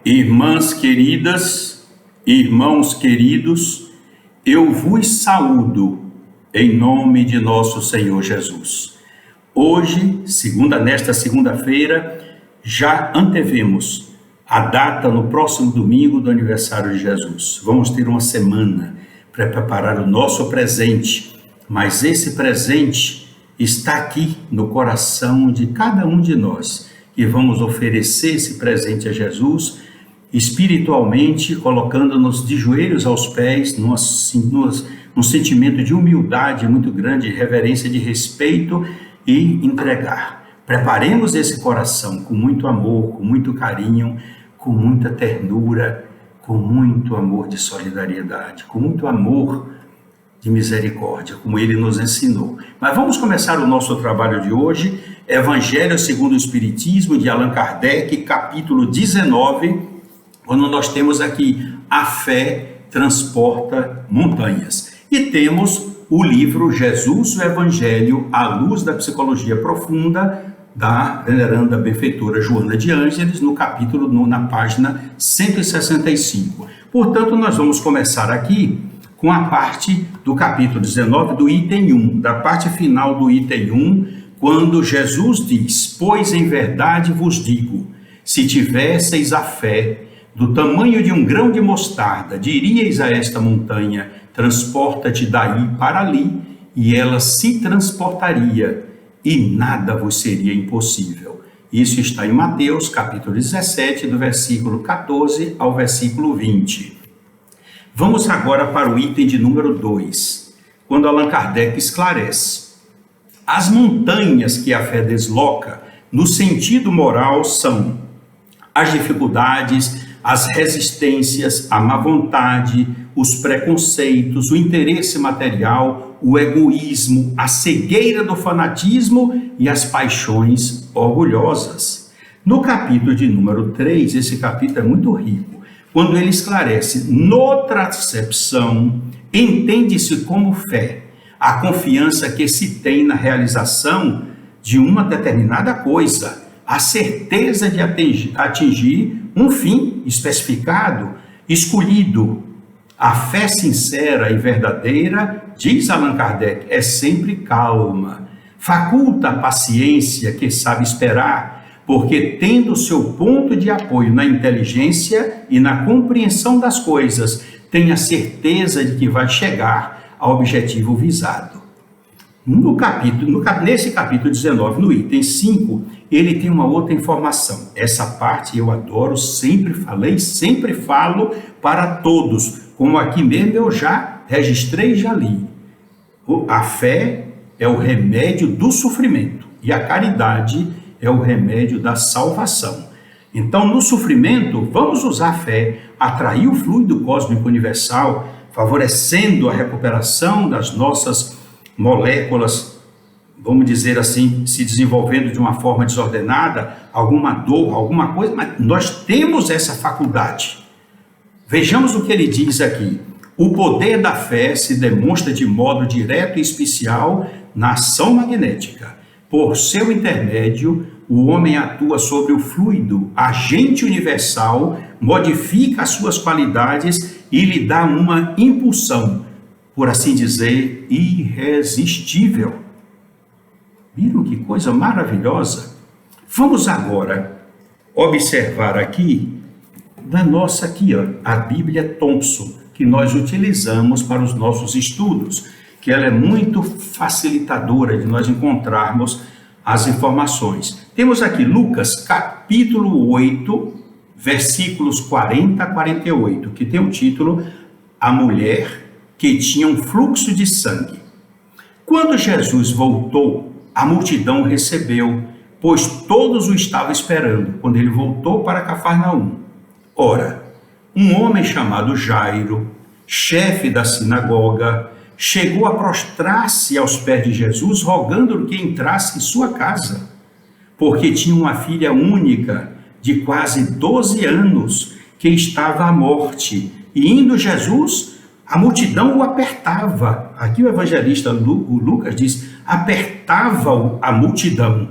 Irmãs queridas, irmãos queridos, eu vos saúdo em nome de nosso Senhor Jesus. Hoje, nesta segunda-feira, já antevemos a data no próximo domingo do aniversário de Jesus. Vamos ter uma semana para preparar o nosso presente, mas esse presente está aqui no coração de cada um de nós, que vamos oferecer esse presente a Jesus, espiritualmente, colocando-nos de joelhos aos pés, num sentimento de humildade muito grande, de reverência, de respeito e entregar. Preparemos esse coração com muito amor, com muito carinho, com muita ternura, com muito amor de solidariedade, com muito amor de misericórdia, como ele nos ensinou. Mas vamos começar o nosso trabalho de hoje, Evangelho segundo o Espiritismo, de Allan Kardec, capítulo 19, quando nós temos aqui a fé transporta montanhas. E temos o livro Jesus, o Evangelho, à luz da psicologia profunda, da veneranda benfeitora Joana de Ângeles, na página 165. Portanto, nós vamos começar aqui com a parte do capítulo 19, do item 1, da parte final do item 1, quando Jesus diz: pois em verdade vos digo, se tivesseis a fé do tamanho de um grão de mostarda, diríeis a esta montanha, transporta-te daí para ali, e ela se transportaria, e nada vos seria impossível. Isso está em Mateus, capítulo 17, do versículo 14 ao versículo 20. Vamos agora para o item de número 2, quando Allan Kardec esclarece: as montanhas que a fé desloca, no sentido moral, são as dificuldades, as resistências, a má vontade, os preconceitos, o interesse material, o egoísmo, a cegueira do fanatismo e as paixões orgulhosas. No capítulo de número 3, esse capítulo é muito rico, quando ele esclarece: noutra acepção, entende-se como fé a confiança que se tem na realização de uma determinada coisa, a certeza de atingir um fim especificado, escolhido. A fé sincera e verdadeira, diz Allan Kardec, é sempre calma, faculta a paciência que sabe esperar, porque tendo seu ponto de apoio na inteligência e na compreensão das coisas, tem a certeza de que vai chegar ao objetivo visado. Nesse capítulo 19, no item 5, ele tem uma outra informação. Essa parte eu adoro, sempre falei, sempre falo para todos, como aqui mesmo eu já registrei e já li. A fé é o remédio do sofrimento e a caridade é o remédio da salvação. Então, no sofrimento, vamos usar a fé, atrair o fluido cósmico universal, favorecendo a recuperação das nossas moléculas, vamos dizer assim, se desenvolvendo de uma forma desordenada, alguma dor, alguma coisa, mas nós temos essa faculdade. Vejamos o que ele diz aqui: o poder da fé se demonstra de modo direto e especial na ação magnética. Por seu intermédio, o homem atua sobre o fluido, agente universal, modifica as suas qualidades e lhe dá uma impulsão, por assim dizer, irresistível. Viram que coisa maravilhosa? Vamos agora observar aqui a Bíblia Thompson, que nós utilizamos para os nossos estudos, que ela é muito facilitadora de nós encontrarmos as informações. Temos aqui Lucas, capítulo 8, versículos 40 a 48, que tem o título A Mulher que tinha um fluxo de sangue. Quando Jesus voltou, a multidão recebeu, pois todos o estavam esperando, quando ele voltou para Cafarnaum. Ora, um homem chamado Jairo, chefe da sinagoga, chegou a prostrar-se aos pés de Jesus, rogando-lhe que entrasse em sua casa, porque tinha uma filha única, de quase 12 anos, que estava à morte. E indo Jesus, a multidão o apertava. Aqui o evangelista Lucas diz, apertava-o a multidão.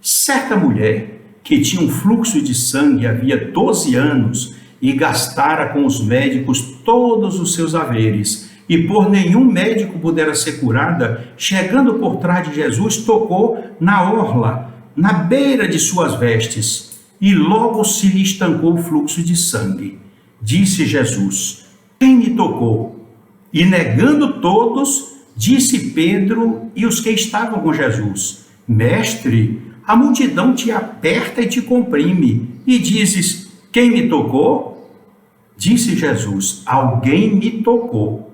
Certa mulher, que tinha um fluxo de sangue havia 12 anos e gastara com os médicos todos os seus haveres, e por nenhum médico pudera ser curada, chegando por trás de Jesus, tocou na orla, na beira de suas vestes, e logo se lhe estancou o fluxo de sangue. Disse Jesus: quem me tocou? E negando todos, disse Pedro e os que estavam com Jesus: Mestre, a multidão te aperta e te comprime, e dizes: quem me tocou? Disse Jesus: alguém me tocou.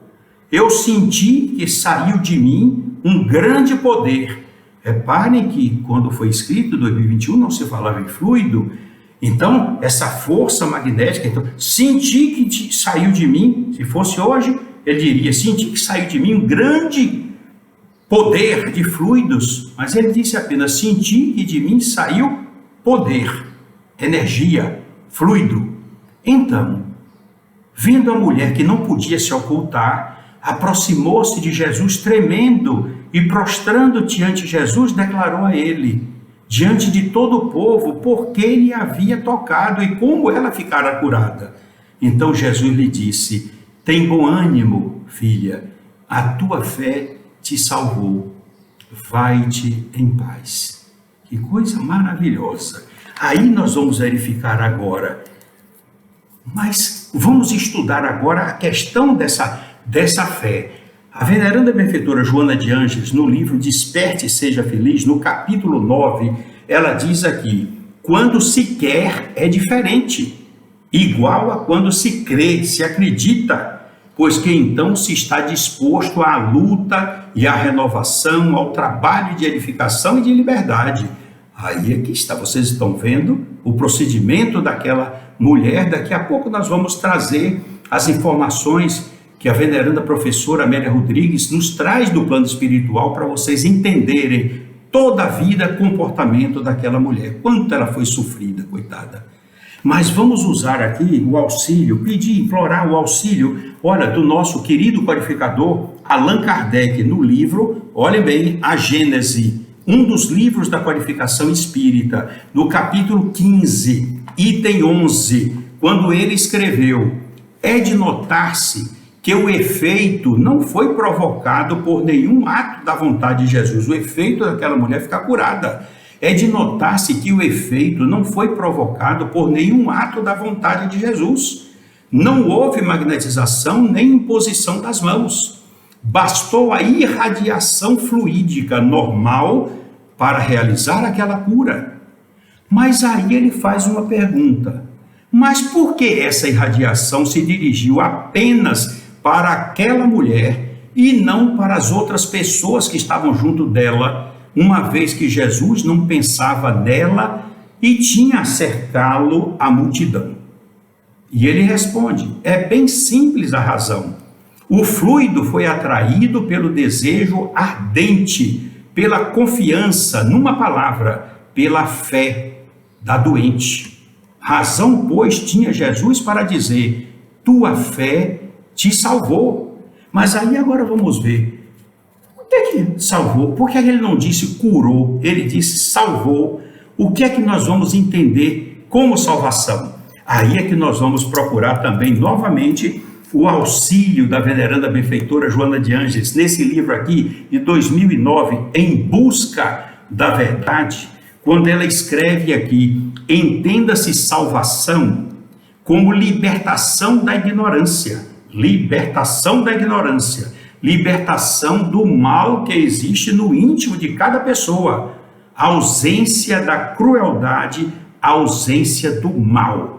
Eu senti que saiu de mim um grande poder. Reparem que quando foi escrito 2021 não se falava em fluido. Então, essa força magnética, então, senti que saiu de mim. Se fosse hoje, ele diria: senti que saiu de mim um grande poder de fluidos. Mas ele disse apenas: senti que de mim saiu poder, energia, fluido. Então, vendo a mulher que não podia se ocultar, aproximou-se de Jesus tremendo e, prostrando diante Jesus, declarou a ele, diante de todo o povo, por que ele havia tocado e como ela ficara curada. Então Jesus lhe disse: tem bom ânimo, filha, a tua fé te salvou, vai-te em paz. Que coisa maravilhosa. Aí nós vamos verificar agora, mas vamos estudar agora a questão dessa fé. A veneranda benfeitora Joana de Ângeles, no livro Desperte e Seja Feliz, no capítulo 9, ela diz aqui: quando se quer é diferente, igual a quando se crê, se acredita, pois que então se está disposto à luta e à renovação, ao trabalho de edificação e de liberdade. Aí aqui está, vocês estão vendo o procedimento daquela mulher. Daqui a pouco nós vamos trazer as informações que a veneranda professora Amélia Rodrigues nos traz do plano espiritual para vocês entenderem toda a vida, comportamento daquela mulher, quanto ela foi sofrida, coitada. Mas vamos usar aqui o auxílio, pedir, implorar o auxílio, olha, do nosso querido codificador Allan Kardec, no livro, olhem bem, A Gênese, um dos livros da codificação espírita, no capítulo 15, item 11, quando ele escreveu: é de notar-se que o efeito não foi provocado por nenhum ato da vontade de Jesus, o efeito daquela mulher ficar curada. É de notar-se que o efeito não foi provocado por nenhum ato da vontade de Jesus. Não houve magnetização nem imposição das mãos. Bastou a irradiação fluídica normal para realizar aquela cura. Mas aí ele faz uma pergunta: mas por que essa irradiação se dirigiu apenas para aquela mulher e não para as outras pessoas que estavam junto dela, uma vez que Jesus não pensava nela e tinha a cercá-lo a multidão? E ele responde: é bem simples a razão. O fluido foi atraído pelo desejo ardente, pela confiança, numa palavra, pela fé da doente. Razão, pois, tinha Jesus para dizer: tua fé te salvou. Mas aí agora vamos ver, o que é que salvou? Por que ele não disse curou? Ele disse salvou. O que é que nós vamos entender como salvação? Aí é que nós vamos procurar também novamente o auxílio da veneranda benfeitora Joana de Ângeles, nesse livro aqui de 2009, Em Busca da Verdade, quando ela escreve aqui: entenda-se salvação como libertação da ignorância, libertação da ignorância, libertação do mal que existe no íntimo de cada pessoa, ausência da crueldade, ausência do mal.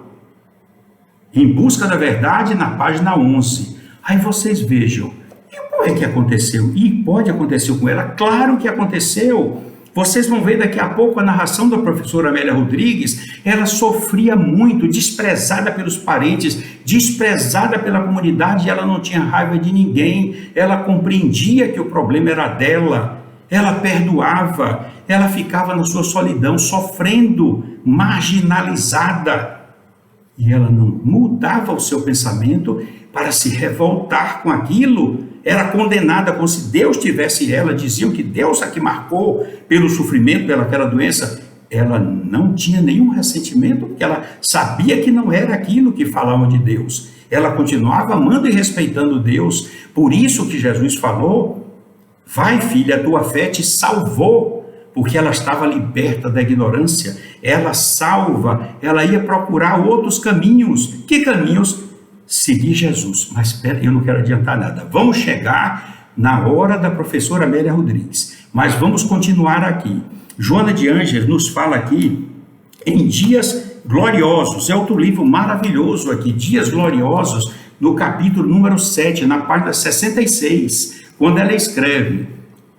Em Busca da Verdade, na página 11. Aí vocês vejam, e como é que aconteceu? E pode acontecer com ela? Claro que aconteceu. Vocês vão ver daqui a pouco a narração da professora Amélia Rodrigues. Ela sofria muito, desprezada pelos parentes, desprezada pela comunidade, e ela não tinha raiva de ninguém. Ela compreendia que o problema era dela. Ela perdoava, ela ficava na sua solidão, sofrendo, marginalizada. E ela não mudava o seu pensamento para se revoltar com aquilo. Era condenada como se Deus tivesse ela. Diziam que Deus a que marcou pelo sofrimento, pelaquela doença. ela não tinha nenhum ressentimento, porque ela sabia que não era aquilo que falavam de Deus. Ela continuava amando e respeitando Deus. Por isso que Jesus falou: vai, filha, a tua fé te salvou, porque ela estava liberta da ignorância. Ela salva, ela ia procurar outros caminhos. Que caminhos? Seguir Jesus. Mas espera, eu não quero adiantar nada. Vamos chegar na hora da professora Amélia Rodrigues, mas vamos continuar aqui. Joana de Ângeles nos fala aqui em Dias Gloriosos. É outro livro maravilhoso aqui, Dias Gloriosos, no capítulo número 7, na página 66, quando ela escreve: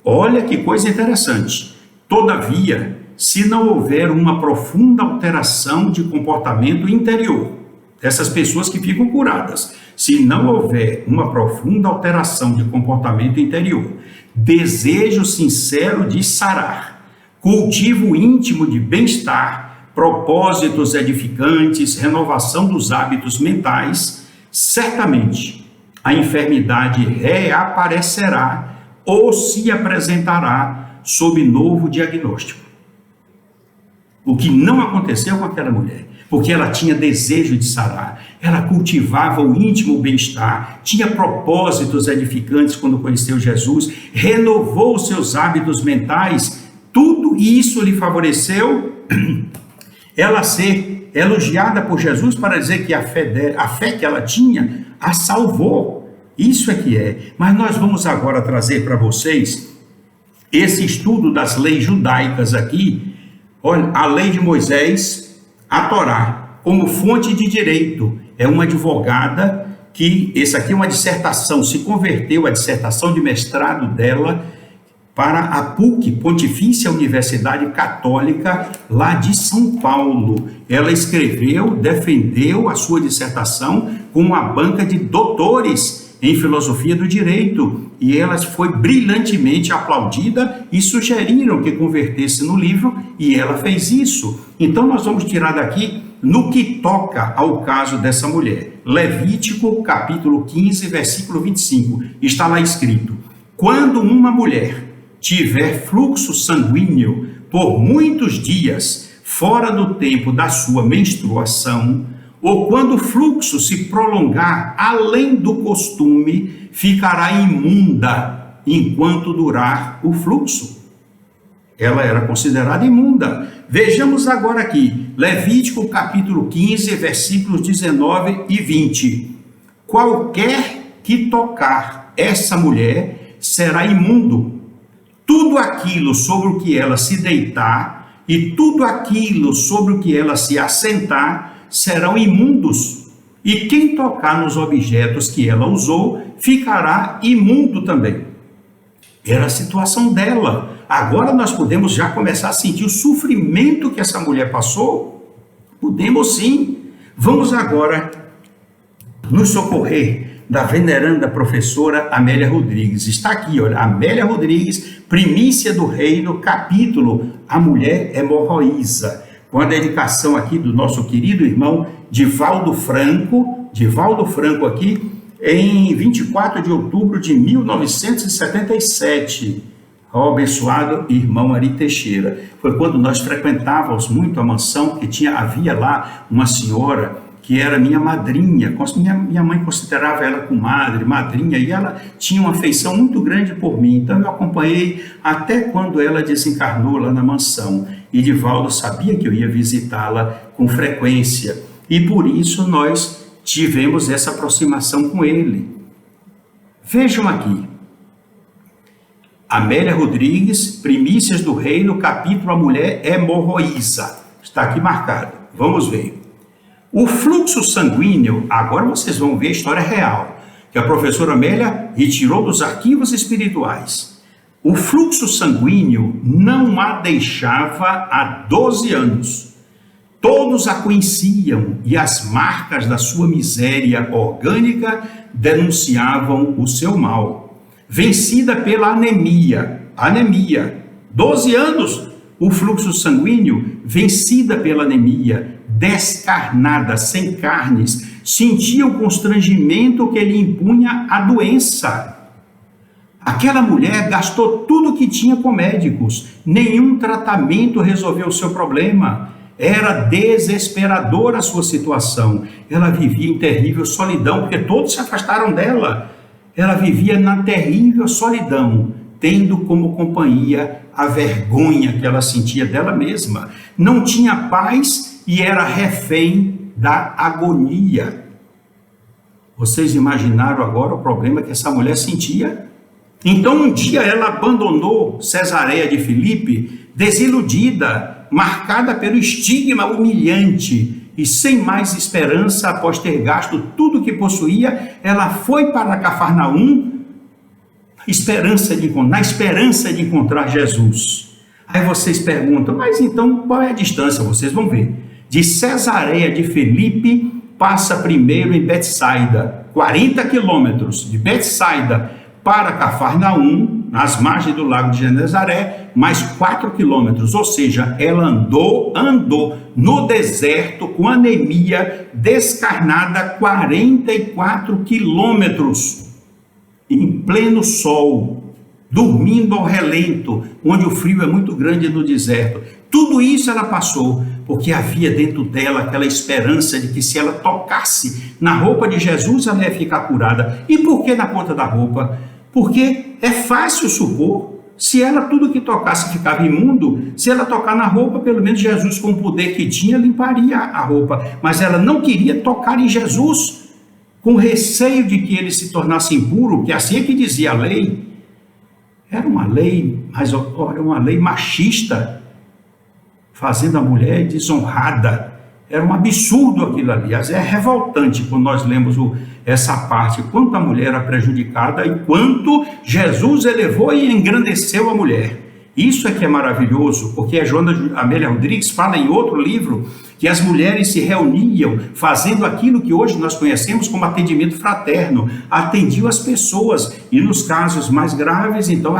olha que coisa interessante. Todavia, se não houver uma profunda alteração de comportamento interior dessas pessoas que ficam curadas, se não houver uma profunda alteração de comportamento interior, desejo sincero de sarar, cultivo íntimo de bem-estar, propósitos edificantes, renovação dos hábitos mentais, certamente a enfermidade reaparecerá ou se apresentará sob novo diagnóstico. O que não aconteceu com aquela mulher, porque ela tinha desejo de sarar, ela cultivava o íntimo bem-estar, tinha propósitos edificantes quando conheceu Jesus, renovou os seus hábitos mentais. Tudo isso lhe favoreceu ela ser elogiada por Jesus para dizer que a fé que ela tinha a salvou. Isso é que é. Mas nós vamos agora trazer para vocês esse estudo das leis judaicas aqui. Olha, a lei de Moisés, a Torá, como fonte de direito. É uma advogada que, essa aqui é uma dissertação, se converteu a dissertação de mestrado dela para a PUC, Pontifícia Universidade Católica, lá de São Paulo. Ela escreveu, defendeu a sua dissertação com uma banca de doutores em filosofia do direito, e ela foi brilhantemente aplaudida e sugeriram que convertesse no livro, e ela fez isso. Então nós vamos tirar daqui no que toca ao caso dessa mulher. Levítico, capítulo 15, versículo 25, está lá escrito: quando uma mulher tiver fluxo sanguíneo por muitos dias fora do tempo da sua menstruação, ou quando o fluxo se prolongar além do costume, ficará imunda enquanto durar o fluxo. Ela era considerada imunda. Vejamos agora aqui, Levítico capítulo 15, versículos 19 e 20. Qualquer que tocar essa mulher será imundo. Tudo aquilo sobre o que ela se deitar e tudo aquilo sobre o que ela se assentar serão imundos. E quem tocar nos objetos que ela usou ficará imundo também. Era a situação dela. Agora nós podemos já começar a sentir o sofrimento que essa mulher passou? Podemos sim. Vamos agora nos socorrer da veneranda professora Amélia Rodrigues. Está aqui, olha, Amélia Rodrigues, Primícia do Reino, capítulo A Mulher Hemorroísa, com a dedicação aqui do nosso querido irmão Divaldo Franco aqui, em 24 de outubro de 1977, ao abençoado irmão Ari Teixeira. Foi quando nós frequentávamos muito a mansão, que havia lá uma senhora que era minha madrinha. Minha mãe considerava ela como madrinha, e ela tinha uma afeição muito grande por mim. Então eu acompanhei até quando ela desencarnou lá na mansão. E Divaldo sabia que eu ia visitá-la com frequência, e por isso nós tivemos essa aproximação com ele. Vejam aqui, Amélia Rodrigues, Primícias do Reino, capítulo A Mulher Hemorroísa. Está aqui marcado. Vamos ver. O fluxo sanguíneo, agora vocês vão ver a história real, que a professora Amélia retirou dos arquivos espirituais. O fluxo sanguíneo não a deixava há 12 anos. Todos a conheciam e as marcas da sua miséria orgânica denunciavam o seu mal. Vencida pela anemia, 12 anos, o fluxo sanguíneo, vencida pela anemia, descarnada, sem carnes, sentia o constrangimento que lhe impunha a doença. Aquela mulher gastou tudo que tinha com médicos, nenhum tratamento resolveu o seu problema. Era desesperadora a sua situação. Ela vivia em terrível solidão, porque todos se afastaram dela. Ela vivia na terrível solidão, tendo como companhia a vergonha que ela sentia dela mesma. Não tinha paz e era refém da agonia. Vocês imaginaram agora o problema que essa mulher sentia? Então um dia ela abandonou Cesareia de Filipe, desiludida, marcada pelo estigma humilhante e sem mais esperança. Após ter gasto tudo o que possuía, ela foi para Cafarnaum na esperança de encontrar Jesus. Aí vocês perguntam, mas então qual é a distância? Vocês vão ver. De Cesareia de Filipe passa primeiro em Betsaida, 40 quilômetros de Betsaida para Cafarnaum, nas margens do lago de Genezaré, mais 4 quilômetros, ou seja, ela andou no deserto com anemia, descarnada, 44 quilômetros, em pleno sol, dormindo ao relento, onde o frio é muito grande no deserto. Tudo isso ela passou, porque havia dentro dela aquela esperança de que se ela tocasse na roupa de Jesus, ela ia ficar curada. E por que na ponta da roupa? Porque é fácil supor, se ela tudo que tocasse ficava imundo, se ela tocar na roupa, pelo menos Jesus, com o poder que tinha, limparia a roupa. Mas ela não queria tocar em Jesus, com receio de que ele se tornasse impuro, que assim é que dizia a lei. Era uma lei, mas era uma lei machista, fazendo a mulher desonrada. Era um absurdo aquilo ali. É revoltante quando nós lemos essa parte, quanto a mulher era prejudicada e quanto Jesus elevou e engrandeceu a mulher. Isso é que é maravilhoso, porque a Joana Amélia Rodrigues fala em outro livro que as mulheres se reuniam fazendo aquilo que hoje nós conhecemos como atendimento fraterno, atendiam as pessoas e nos casos mais graves, então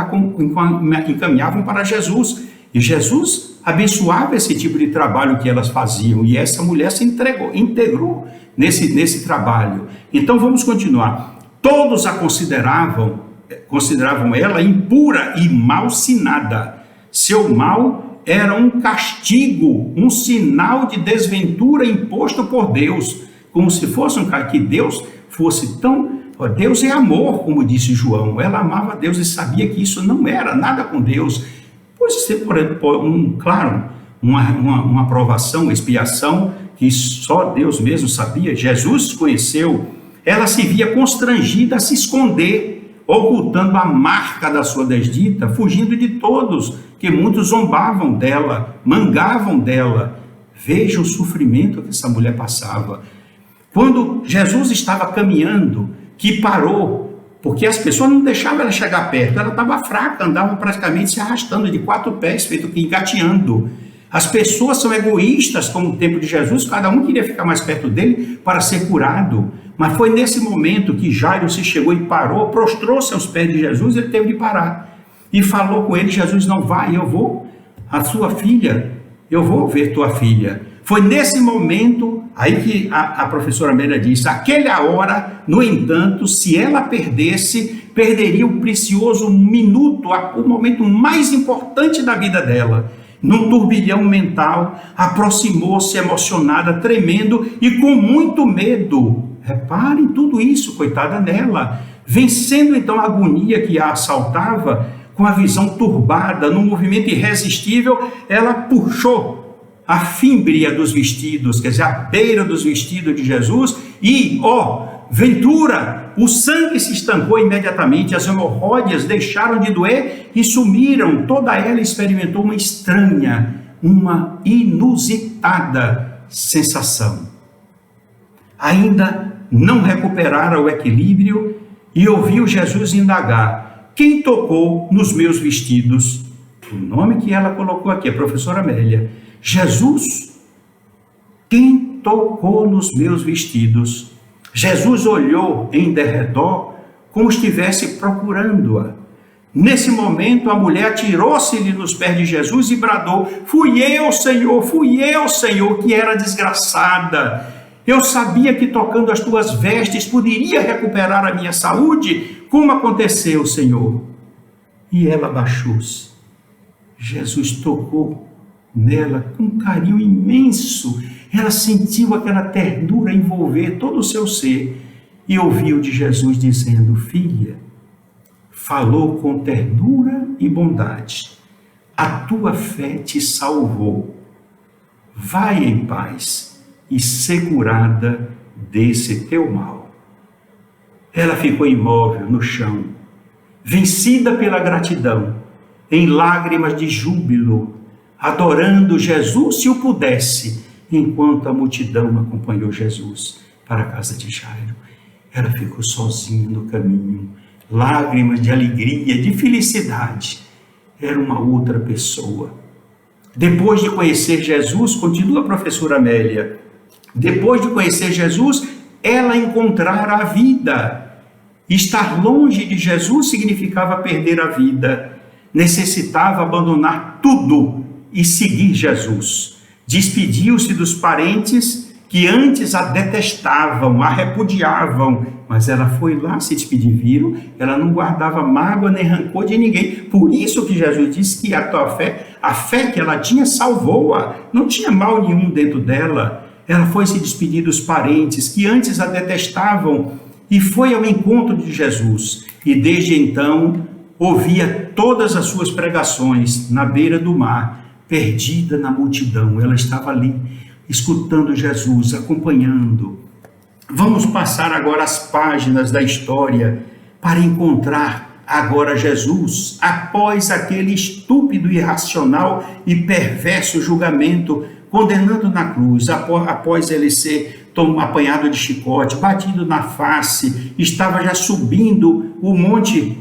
encaminhavam para Jesus. E Jesus abençoava esse tipo de trabalho que elas faziam, e essa mulher se integrou nesse trabalho. Então vamos continuar. Todos a consideravam ela impura e malsinada. Seu mal era um castigo, um sinal de desventura imposto por Deus, como se fosse que Deus fosse tão... Deus é amor, como disse João. Ela amava Deus e sabia que isso não era nada com Deus. Pode ser, claro, uma provação, uma expiação que só Deus mesmo sabia. Jesus conheceu. Ela se via constrangida a se esconder, ocultando a marca da sua desdita, fugindo de todos, que muitos zombavam dela, mangavam dela. Veja o sofrimento que essa mulher passava. Quando Jesus estava caminhando, que parou, porque as pessoas não deixavam ela chegar perto, ela estava fraca, andava praticamente se arrastando de 4 pés, feito que engateando. As pessoas são egoístas, como no tempo de Jesus, cada um queria ficar mais perto dele para ser curado. Mas foi nesse momento que Jairo se chegou e parou, prostrou-se aos pés de Jesus, ele teve de parar. E falou com ele, Jesus, não vai, eu vou, a sua filha, eu vou ver tua filha. Foi nesse momento, aí que a professora Amélia disse, aquela hora, no entanto, se ela perdesse, perderia o precioso minuto, o momento mais importante da vida dela. Num turbilhão mental, aproximou-se emocionada, tremendo e com muito medo. Reparem tudo isso, coitada nela. Vencendo então a agonia que a assaltava, com a visão turbada, num movimento irresistível, ela puxou a fímbria dos vestidos, quer dizer, a beira dos vestidos de Jesus e, ventura, o sangue se estancou imediatamente, as hemorroidas deixaram de doer e sumiram. Toda ela experimentou uma estranha, uma inusitada sensação. Ainda não recuperara o equilíbrio e ouviu Jesus indagar, quem tocou nos meus vestidos? O nome que ela colocou aqui, a professora Amélia. Jesus, quem tocou nos meus vestidos? Jesus olhou em derredor como estivesse procurando-a. Nesse momento, a mulher atirou-se-lhe nos pés de Jesus e bradou, fui eu, Senhor, que era desgraçada. Eu sabia que tocando as tuas vestes poderia recuperar a minha saúde. Como aconteceu, Senhor? e ela abaixou-se. Jesus tocou nela com um carinho imenso. Ela sentiu aquela ternura envolver todo o seu ser e ouviu de Jesus dizendo: filha, falou com ternura e bondade. A tua fé te salvou. Vai em paz e ser curada desse teu mal. Ela ficou imóvel no chão, vencida pela gratidão, em lágrimas de júbilo, adorando Jesus se o pudesse, enquanto a multidão acompanhou Jesus para a casa de Jairo. Ela ficou sozinha no caminho, lágrimas de alegria, de felicidade. Era uma outra pessoa. Depois de conhecer Jesus, continua a professora Amélia, depois de conhecer Jesus, ela encontrara a vida. Estar longe de Jesus significava perder a vida. Necessitava abandonar tudo e seguir Jesus. Despediu-se dos parentes que antes a detestavam, a repudiavam, mas ela foi lá se despedir, viram? Ela não guardava mágoa nem rancor de ninguém. Por isso que Jesus disse que a fé que ela tinha salvou-a. Não tinha mal nenhum dentro dela. Ela foi se despedir dos parentes que antes a detestavam e foi ao encontro de Jesus. E desde então ouvia todas as suas pregações na beira do mar, perdida na multidão. Ela estava ali, escutando Jesus, acompanhando. Vamos passar agora as páginas da história para encontrar agora Jesus, após aquele estúpido, irracional e perverso julgamento, condenando na cruz, após ele ser apanhado de chicote, batido na face, estava já subindo o monte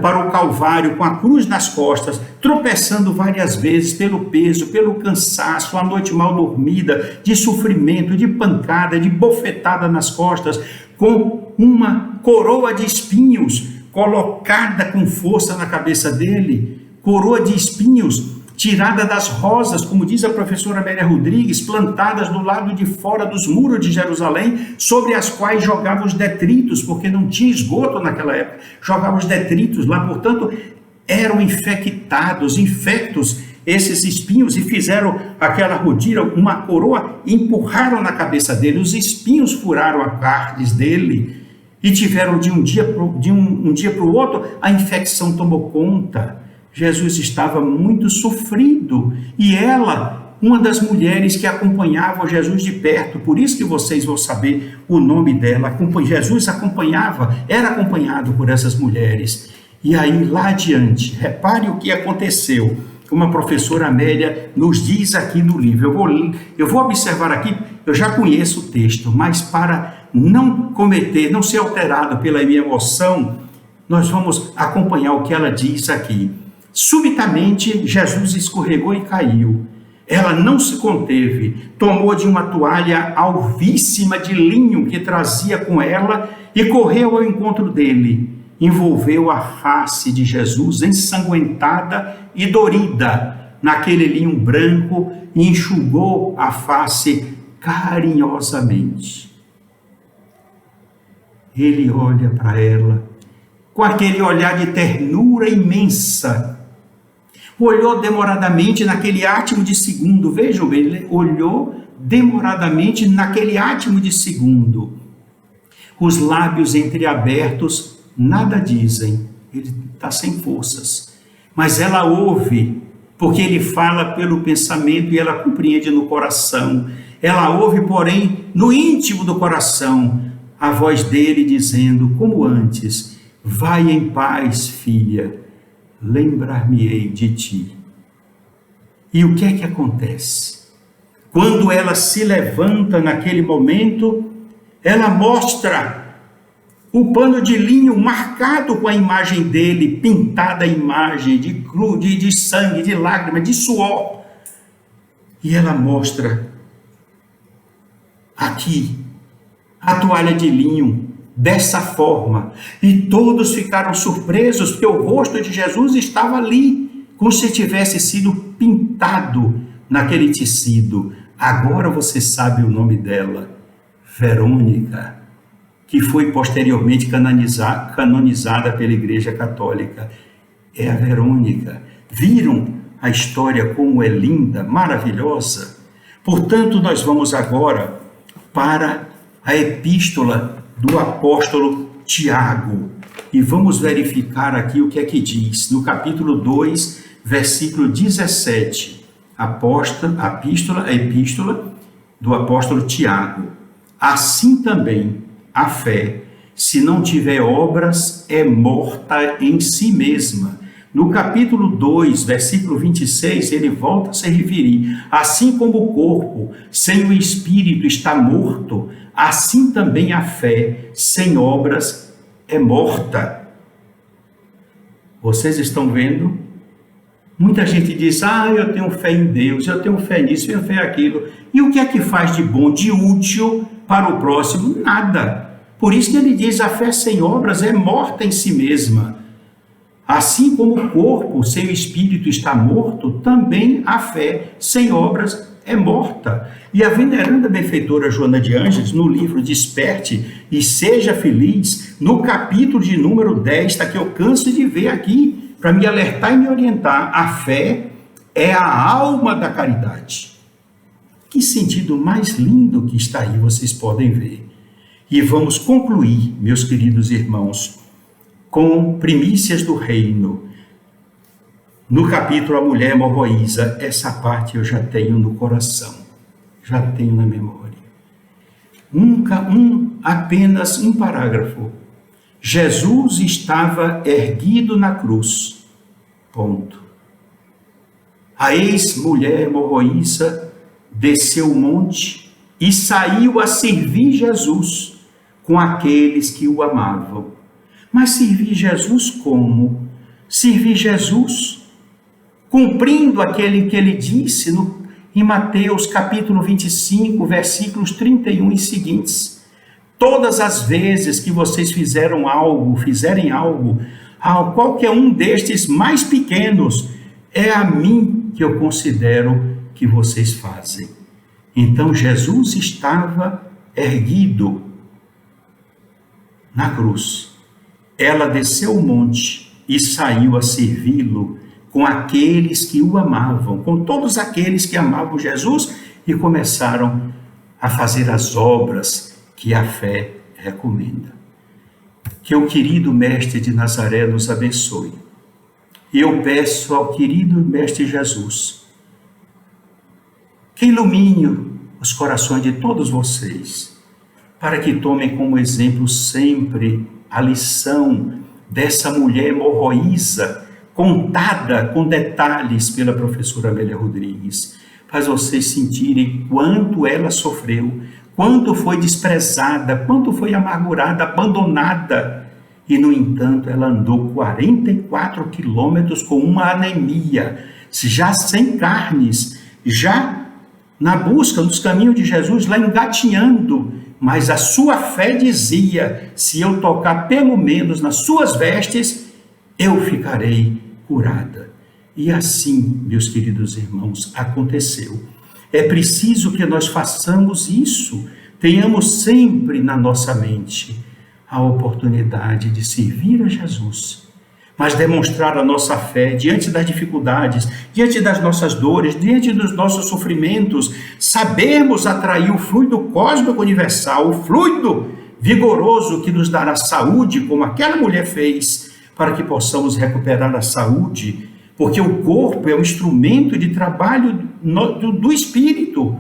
para o Calvário, com a cruz nas costas, tropeçando várias vezes pelo peso, pelo cansaço, a noite mal dormida, de sofrimento, de pancada, de bofetada nas costas, com uma coroa de espinhos colocada com força na cabeça dele, coroa de espinhos tirada das rosas, como diz a professora Amélia Rodrigues, plantadas do lado de fora dos muros de Jerusalém, sobre as quais jogavam os detritos, porque não tinha esgoto naquela época, jogavam os detritos lá, portanto, eram infectos, esses espinhos, e fizeram aquela rodilha, uma coroa, empurraram na cabeça dele, os espinhos furaram a carne dele, e tiveram de um dia para o outro, a infecção tomou conta. Jesus estava muito sofrido, e ela, uma das mulheres que acompanhava Jesus de perto, por isso que vocês vão saber o nome dela, Jesus era acompanhado por essas mulheres. E aí, lá adiante, repare o que aconteceu, como a professora Amélia nos diz aqui no livro. Eu vou observar aqui, eu já conheço o texto, mas para não ser alterado pela minha emoção, nós vamos acompanhar o que ela diz aqui. Subitamente, Jesus escorregou e caiu. Ela não se conteve, tomou de uma toalha alvíssima de linho que trazia com ela e correu ao encontro dele. Envolveu a face de Jesus ensanguentada e dorida naquele linho branco e enxugou a face carinhosamente. Ele olha para ela com aquele olhar de ternura imensa. Olhou demoradamente naquele átimo de segundo. Vejam bem, ele olhou demoradamente naquele átimo de segundo. Os lábios entreabertos nada dizem. Ele está sem forças. Mas ela ouve, porque ele fala pelo pensamento e ela compreende no coração. Ela ouve, porém, no íntimo do coração, a voz dele dizendo, como antes: vai em paz, filha, lembrar-me-ei de ti. E o que é que acontece? Quando ela se levanta naquele momento, ela mostra o pano de linho marcado com a imagem dele, pintada a imagem de cruz, de sangue, de lágrimas, de suor. E ela mostra aqui a toalha de linho, dessa forma, e todos ficaram surpresos, porque o rosto de Jesus estava ali, como se tivesse sido pintado naquele tecido. Agora você sabe o nome dela, Verônica, que foi posteriormente canonizada pela Igreja Católica. é a Verônica. Viram a história como é linda, maravilhosa? Portanto, nós vamos agora para a epístola do apóstolo Tiago e vamos verificar aqui o que é que diz no capítulo 2, versículo 17, a epístola do apóstolo Tiago. Assim também a fé, se não tiver obras, é morta em si mesma. No capítulo 2, versículo 26, ele volta a se referir: assim como o corpo sem o espírito está morto, assim também a fé sem obras é morta. Vocês estão vendo? Muita gente diz: eu tenho fé em Deus, eu tenho fé nisso, eu tenho fé naquilo. E o que é que faz de bom, de útil para o próximo? Nada. Por isso que ele diz: a fé sem obras é morta em si mesma. Assim como o corpo sem o espírito está morto, também a fé sem obras é morta. E a veneranda benfeitora Joana de Ângeles, no livro Desperte e Seja Feliz, no capítulo de número 10, está que eu canso de ver aqui, para me alertar e me orientar: a fé é a alma da caridade. Que sentido mais lindo que está aí, vocês podem ver. E vamos concluir, meus queridos irmãos, com primícias do reino. No capítulo A Mulher Hemorroísa, essa parte eu já tenho no coração, já tenho na memória. Apenas um parágrafo. Jesus estava erguido na cruz. Ponto. A ex-mulher hemorroísa desceu o monte e saiu a servir Jesus com aqueles que o amavam. Mas servir Jesus como? Servir Jesus cumprindo aquele que ele disse em Mateus capítulo 25, versículos 31 e seguintes. Todas as vezes que vocês fizerem algo a qualquer um destes mais pequenos, é a mim que eu considero que vocês fazem. Então Jesus estava erguido na cruz. Ela desceu o monte e saiu a servi-lo com aqueles que o amavam, com todos aqueles que amavam Jesus, e começaram a fazer as obras que a fé recomenda. Que o querido Mestre de Nazaré nos abençoe. E eu peço ao querido Mestre Jesus que ilumine os corações de todos vocês, para que tomem como exemplo sempre a lição dessa mulher hemorroísa, contada com detalhes pela professora Amélia Rodrigues, faz vocês sentirem quanto ela sofreu, quanto foi desprezada, quanto foi amargurada, abandonada, e no entanto ela andou 44 quilômetros com uma anemia, já sem carnes, já na busca dos caminhos de Jesus, lá engatinhando, mas a sua fé dizia: se eu tocar pelo menos nas suas vestes, eu ficarei curada. E assim, meus queridos irmãos, aconteceu. É preciso que nós façamos isso, tenhamos sempre na nossa mente a oportunidade de servir a Jesus, mas demonstrar a nossa fé diante das dificuldades, diante das nossas dores, diante dos nossos sofrimentos, sabermos atrair o fluido cósmico universal, o fluido vigoroso que nos dará saúde, como aquela mulher fez, para que possamos recuperar a saúde, porque o corpo é um instrumento de trabalho do Espírito,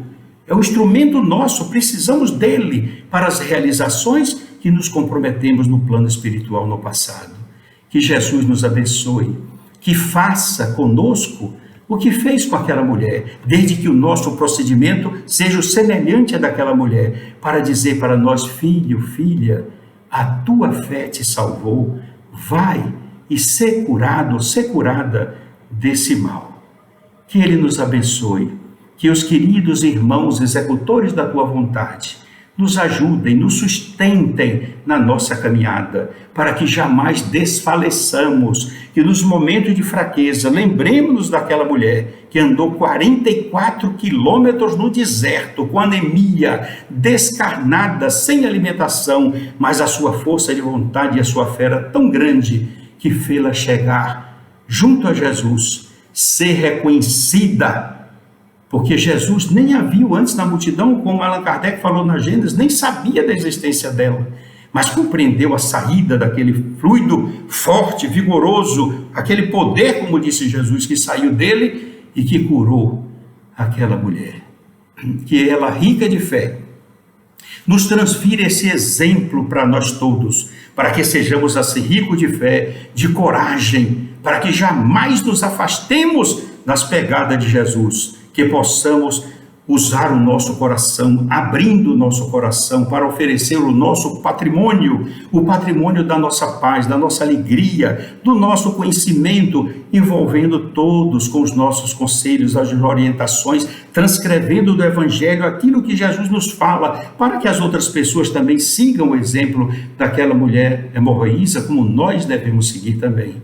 é um instrumento nosso, precisamos dele para as realizações que nos comprometemos no plano espiritual no passado. Que Jesus nos abençoe, que faça conosco o que fez com aquela mulher, desde que o nosso procedimento seja o semelhante a daquela mulher, para dizer para nós: filho, filha, a tua fé te salvou, vai e ser curado, ser curada desse mal. Que Ele nos abençoe, que os queridos irmãos executores da tua vontade nos ajudem, nos sustentem na nossa caminhada, para que jamais desfaleçamos, que nos momentos de fraqueza, lembremos-nos daquela mulher que andou 44 quilômetros no deserto, com anemia, descarnada, sem alimentação, mas a sua força de vontade e a sua fé era tão grande que fê-la chegar junto a Jesus, ser reconhecida, porque Jesus nem a viu antes na multidão, como Allan Kardec falou na Gênesis, nem sabia da existência dela, mas compreendeu a saída daquele fluido forte, vigoroso, aquele poder, como disse Jesus, que saiu dele e que curou aquela mulher. Que ela, rica de fé, nos transfira esse exemplo para nós todos, para que sejamos assim ricos de fé, de coragem, para que jamais nos afastemos das pegadas de Jesus, que possamos usar o nosso coração, abrindo o nosso coração para oferecer o nosso patrimônio, o patrimônio da nossa paz, da nossa alegria, do nosso conhecimento, envolvendo todos com os nossos conselhos, as orientações, transcrevendo do Evangelho aquilo que Jesus nos fala, para que as outras pessoas também sigam o exemplo daquela mulher hemorroísa, como nós devemos seguir também.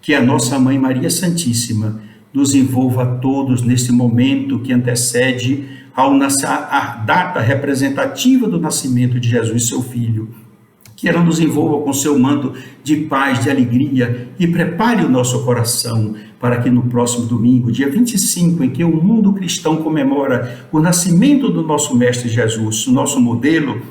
Que a nossa Mãe Maria Santíssima nos envolva a todos nesse momento que antecede a data representativa do nascimento de Jesus, seu Filho. Que ela nos envolva com seu manto de paz, de alegria e prepare o nosso coração para que no próximo domingo, dia 25, em que o mundo cristão comemora o nascimento do nosso Mestre Jesus, o nosso modelo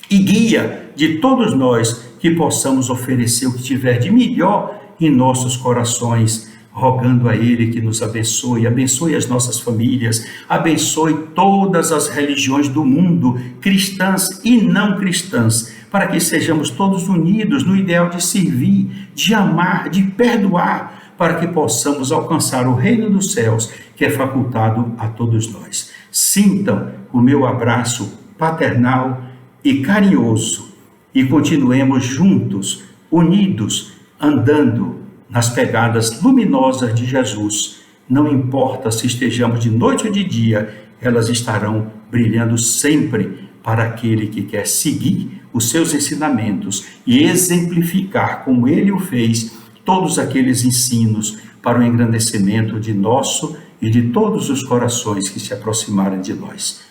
e guia de todos nós, que possamos oferecer o que tiver de melhor em nossos corações, rogando a Ele que nos abençoe, abençoe as nossas famílias, abençoe todas as religiões do mundo, cristãs e não cristãs, para que sejamos todos unidos no ideal de servir, de amar, de perdoar, para que possamos alcançar o reino dos céus, que é facultado a todos nós. Sintam o meu abraço paternal e carinhoso e continuemos juntos, unidos, andando nas pegadas luminosas de Jesus. Não importa se estejamos de noite ou de dia, elas estarão brilhando sempre para aquele que quer seguir os seus ensinamentos e exemplificar, como ele o fez, todos aqueles ensinos para o engrandecimento de nosso e de todos os corações que se aproximarem de nós.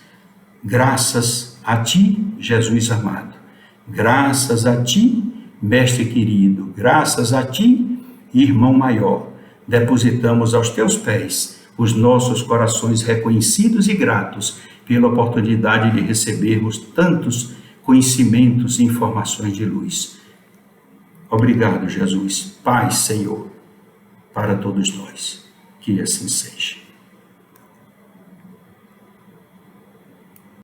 Graças a ti, Jesus amado. Graças a ti, Mestre querido. Graças a ti, Irmão maior, depositamos aos teus pés os nossos corações reconhecidos e gratos pela oportunidade de recebermos tantos conhecimentos e informações de luz. Obrigado, Jesus. Paz, Senhor, para todos nós. Que assim seja.